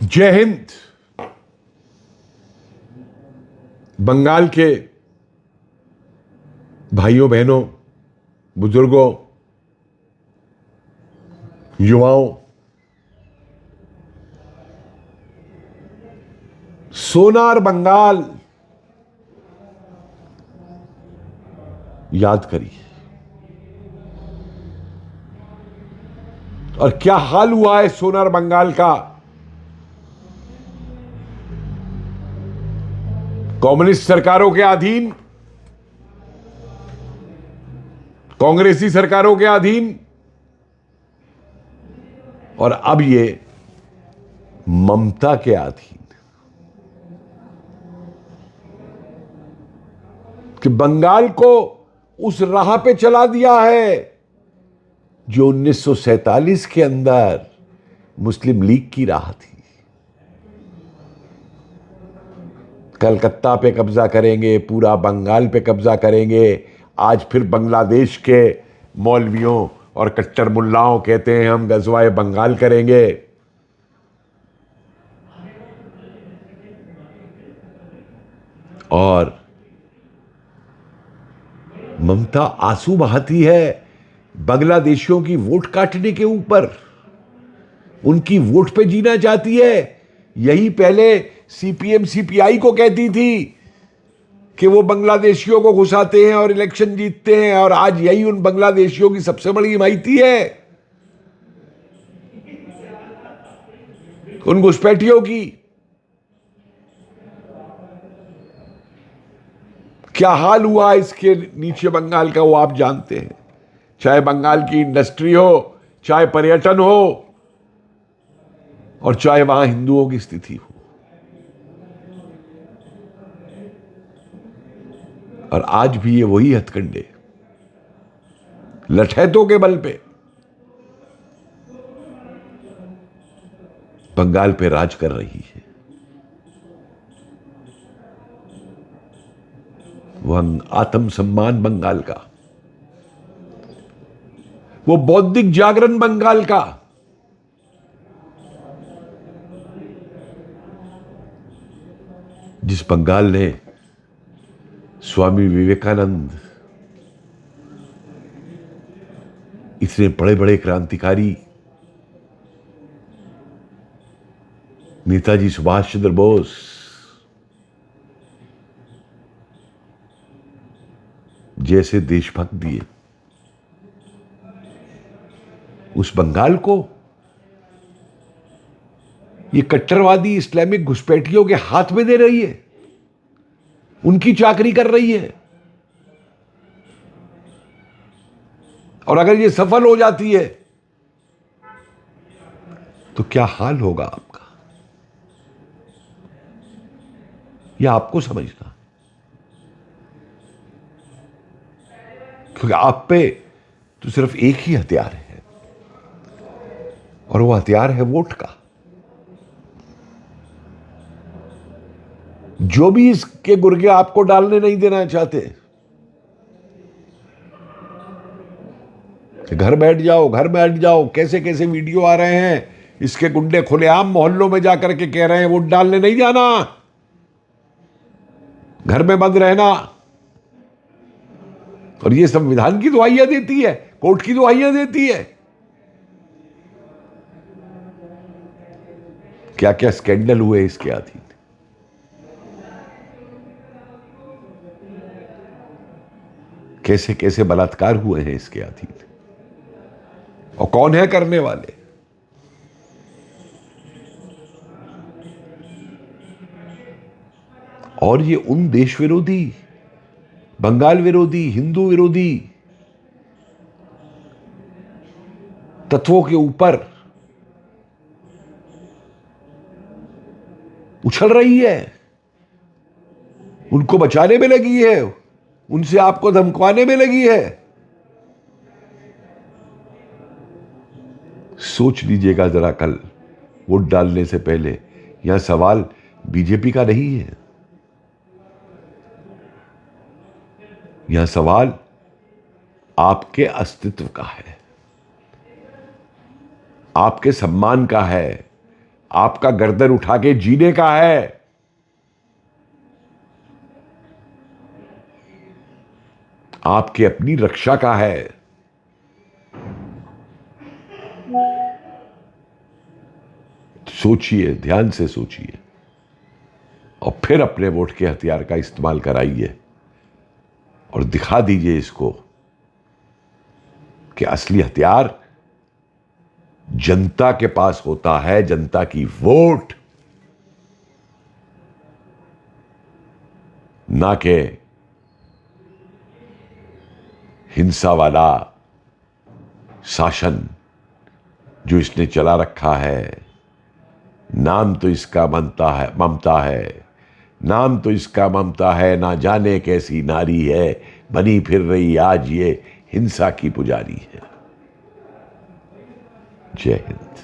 जय हिंद। बंगाल के भाइयों बहनों, बुजुर्गों, युवाओं, सोनार बंगाल याद करिए। और क्या हाल हुआ है सोनार बंगाल का। कम्युनिस्ट सरकारों के अधीन, कांग्रेसी सरकारों के अधीन, और अब ये ममता के अधीन। कि बंगाल को उस राह पे चला दिया है जो 1947 के अंदर मुस्लिम लीग की राह थी। कलकत्ता पे कब्जा करेंगे, पूरा बंगाल पे कब्जा करेंगे। आज फिर बांग्लादेश के मौलवियों और कट्टर मुल्लाओं कहते हैं हम गजवाए बंगाल करेंगे। और ममता आंसू बहाती है बांग्लादेशियों की वोट काटने के ऊपर। उनकी वोट पे जीना चाहती है। यही पहले सीपीएम सीपीआई को कहती थी कि वो बांग्लादेशियों को घुसाते हैं और इलेक्शन जीतते हैं, और आज यही उन बांग्लादेशियों की सबसे बड़ी हिमायती है, उन घुसपैठियों की। क्या हाल हुआ इसके नीचे बंगाल का वो आप जानते हैं। चाहे बंगाल की इंडस्ट्री हो, चाहे पर्यटन हो, और चाहे वहां हिंदुओं की स्थिति हो। और आज भी ये वही हथकंडे लठैतों के बल पे बंगाल पे राज कर रही है। वह आत्मसम्मान बंगाल का, वो बौद्धिक जागरण बंगाल का, जिस बंगाल ने स्वामी विवेकानंद, इतने बड़े बड़े क्रांतिकारी, नेताजी सुभाष चंद्र बोस, जैसे देशभक्त दिए, उस बंगाल को ये कट्टरवादी इस्लामिक घुसपैठियों के हाथ में दे रही है, उनकी चाकरी कर रही है। और अगर ये सफल हो जाती है तो क्या हाल होगा आपका, यह आपको समझना। क्योंकि आप पे तो सिर्फ एक ही हथियार है, और वो हथियार है वोट का। जो भी इसके गुर्गे आपको डालने नहीं देना चाहते, घर बैठ जाओ, घर बैठ जाओ। कैसे कैसे वीडियो आ रहे हैं, इसके गुंडे खुलेआम मोहल्लों में जाकर के कह रहे हैं वोट डालने नहीं जाना, घर में बंद रहना। और ये संविधान की दुहाइयां देती है, कोर्ट की दुहाइयां देती है। क्या क्या स्कैंडल हुए इसके अधीन। कैसे कैसे बलात्कार हुए हैं इसके अधीन, और कौन है करने वाले। और ये उन देश विरोधी, बंगाल विरोधी, हिंदू विरोधी तत्वों के ऊपर उछल रही है, उनको बचाने में लगी है, उनसे आपको धमकाने में लगी है। सोच लीजिएगा जरा कल वोट डालने से पहले। यहां सवाल बीजेपी का नहीं है, यह सवाल आपके अस्तित्व का है, आपके सम्मान का है, आपका गर्दन उठा के जीने का है। आपके अपनी रक्षा का है। सोचिए, ध्यान से सोचिए और फिर अपने वोट के हथियार का इस्तेमाल कराइए और दिखा दीजिए इसको कि असली हथियार जनता के पास होता है, जनता की वोट, ना कि हिंसा वाला शासन जो इसने चला रखा है। नाम तो इसका ममता है, नाम तो इसका ममता है, ना जाने कैसी नारी है, बनी फिर रही आज ये हिंसा की पुजारी है। जय हिंद।